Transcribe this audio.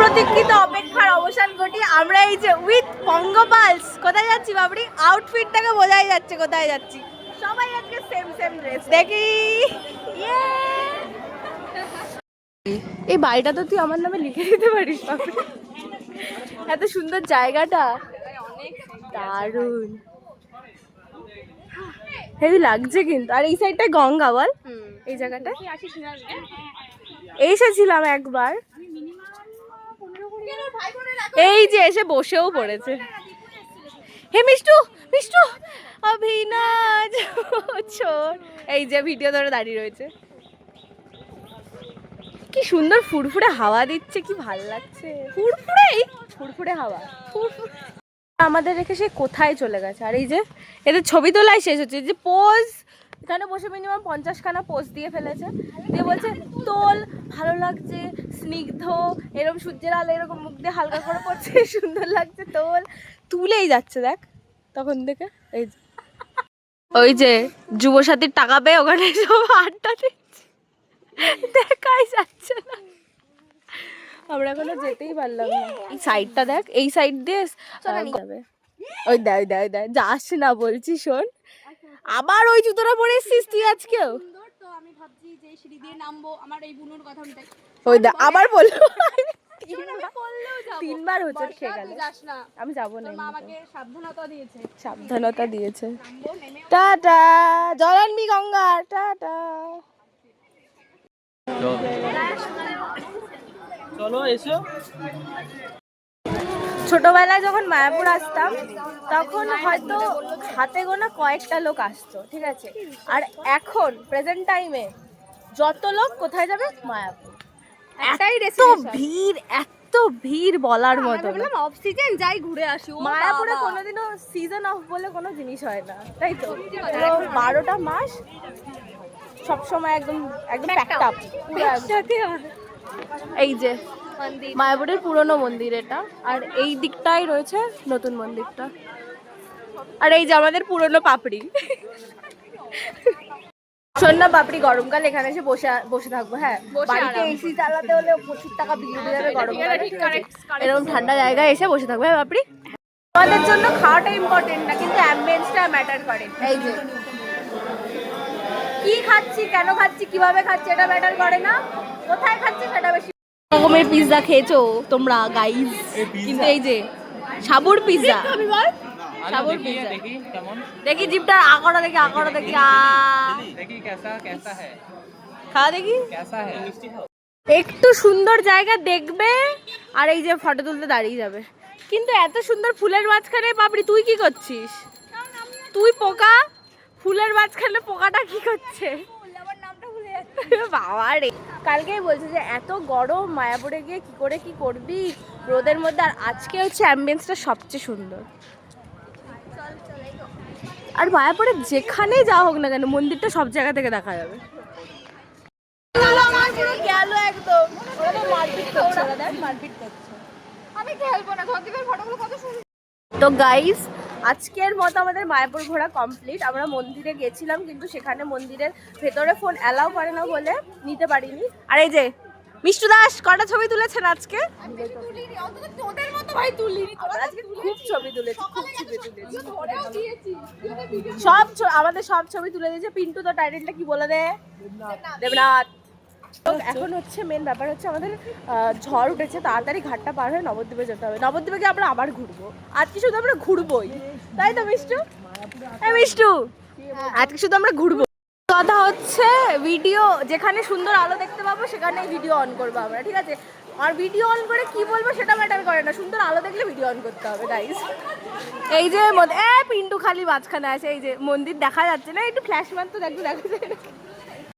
প্রতীক্ষিত অপেক্ষার অবসান ঘটিয়ে আমরা এই যে উইথ পঙ্গপালস কোথায় যাচ্ছি বাবরি? আউটফিটটাকে বোঝাই যাচ্ছে কোথায় যাচ্ছি। সবাই আজকে সেম সেম ড্রেস। দেখি এই বাড়িটা তো তুই আমার নামে লিখে দিতে পারিস বাবরি। এত সুন্দর জায়গাটা, দারুণ হেভি লাগছে কিন্তু। আর এই সাইডটা গঙ্গা বল, এই জায়গাটায় এসেছিলাম একবার। এই যে এসে বসেও পড়েছে। হে মিষ্টু মিষ্টু অভিনাজ ছোট, এই যে ভিডিও ধরে দাঁড়িয়ে রয়েছে। কি সুন্দর ফুরফুরে হাওয়া দিচ্ছে, কি ভাল লাগছে। ফুরফুরে ফুরফুরে হাওয়া। আমাদের রেখে সে কোথায় চলে গেছে। আর এই যে এদের ছবি তোলাই শেষ হচ্ছে, যে পোজ এখানে বসে মিনিমাম 50খানা পোজ দিয়ে ফেলেছে, দিয়ে বলছে তোল ভালো লাগছে, স্নিগ্ধ এরকম সূর্যের আলো এরকম মুখ দিয়ে হালকা করে পড়ছে, সুন্দর লাগছে তোল, তুলেই যাচ্ছে। দেখ তখন থেকে এই যে ওই যে যুবসাথীর টাকা পেয়ে ওখানে সব আড্ডা দিচ্ছে, দেখাই যাচ্ছে না। আমরা এখনো যেতেই পারলাম না। এই সাইডটা দেখ, এই সাইড দিয়ে যাবে। ওই দেখ দেখ দেখ যাস না বলছি, শোন আবার ওই জুতোটা পরে এসছিস তুই আজকেও। আমি ভাবছি যে সিঁড়ি দিয়ে নামবো, আমার এই বুনুর কথা আমি তাই ওই দেখ আবার বললো। তিনবার হচ্ছে খেয়ে গেল। আমি যাবো না, মা আমাকে সাবধানতা দিয়েছে, সাবধানতা দিয়েছে। টাটা জলানবি গঙ্গা, টাটা। চলো এসো। ছোটবেলায় যখন মায়াপুর আসতাম তখন হয়তো হাতে গোনা কয়েকটা লোক আসতো, ঠিক আছে। আর এখন প্রেজেন্ট টাইমে যত লোক কোথায় যাবে? মায়াপুর। এত ভিড়, এত ভিড় বলার মতো। অফ সিজন যাই ঘুরে আসি। মায়াপুরে কোনোদিনও সিজন অফ বলে কোনো জিনিস হয় না, তাই তো? 12টা মাস সবসময় একদম একদম প্যাকড আপ। এই যে মায়াপুরের পুরনো মন্দির এটা, আর এই দিকটাই রয়েছে নতুন মন্দিরটা। আর এই যে আমাদের পুরনো পাপড়ি। শোন না পাপড়ি, গরমকাল এখানে এসে বসে বসে থাকবো। হ্যাঁ, বাড়িতে এসি চালাতে হলে প্রচুর টাকা বিল উঠে যাবে। গরমকালে এরকম ঠান্ডা জায়গায় এসে বসে থাকবো। হ্যাঁ পাপড়ি, আমাদের জন্য খাওয়াটা ইম্পর্টেন্ট না, কিন্তু অ্যাম্বিয়েন্সটা ম্যাটার করে। এই যে কি খাচ্ছি, কেন খাচ্ছি, কিভাবে খাচ্ছি এটা ম্যাটার করে না, কোথায় খাচ্ছি সেটা বেশি। রকমের পিৎজা খেয়েছো তোমরা গাইস, কিন্তু এই যে সাবুর পিৎজা, সাবুর পিৎজা দেখি কেমন, দেখি জিপটা আকড়া দেখি, আকড়া দেখি, দেখি कैसा कैसा है, খাওয়া দেখি कैसा है। একটু সুন্দর জায়গা দেখবে আর এই যে ফটো তুলতে দাঁড়িয়ে যাবে, কিন্তু এত সুন্দর ফুলের মাঝখানে পাপড়ি তুই কি করছিস? তুই পোকা, ফুলের মাঝখানে পোকাটা কি করছে? বাবা রে, কালকেই বলছে যে এত গরম মায়াপুরে গিয়ে কি করে কি করবি রোদের মধ্যে, আর আজকে হচ্ছে অ্যাম্বিয়েন্সটা সবচেয়ে সুন্দর। আর মায়াপুরে যেখানেই যাওয়া হোক না কেন মন্দিরটা সব জায়গা থেকে দেখা যাবে। গেল একদম মারপিট করছে, মারপিট করছে। আমি খেলবো না, ধরদিবের ফটোগুলো কত সুন্দর। তো গাইস আজকের মতো আমাদের মায়াপুর ঘোরা কমপ্লিট। আমরা মন্দিরে গেছিলাম, কিন্তু সেখানে মন্দিরের ভেতরে ফোন অ্যালাউ করে না বলে নিতে পারিনি। আর এই যে মিষ্টু দাস কটা ছবি তুলেছেন আজকে? তোদের মতো ভাই তুলিনি, আজকে খুব ছবি তুলেছি, খুব ছবি তুলেছি। ধরেও দিয়েছি। সব আমাদের সব ছবি তুলে দিয়েছে। পিন্টু তো টাইটেলটা কি বলে দে? দেবনাথ। এখন হচ্ছে মেন ব্যাপার হচ্ছে আমাদের ঝড় উঠেছে, তাড়াতাড়ি ঘাটটা পার হয়ে নবদ্বীপে যেতে হবে। নবদ্বীপে গিয়ে আমরা আবার ঘুরবো। আজকে শুধু আমরা ঘুরবোই, তাই তো মিষ্টু? এই মিষ্টু, আজকে শুধু আমরা ঘুরবো। কথা হচ্ছে ভিডিও যেখানে সুন্দর আলো দেখতে পাবো সেখানে ভিডিও অন করবো আমরা, ঠিক আছে? আর ভিডিও অন করে কি বলবো সেটা ম্যাটার করে না, সুন্দর আলো দেখলে ভিডিও অন করতে হবে গাইস। এই যে পিন্টু খালি মাঝখানে আছে, এই যে মন্দির দেখা যাচ্ছে না, একটু ফ্ল্যাশ মারতে দেখো, দেখা যায় না।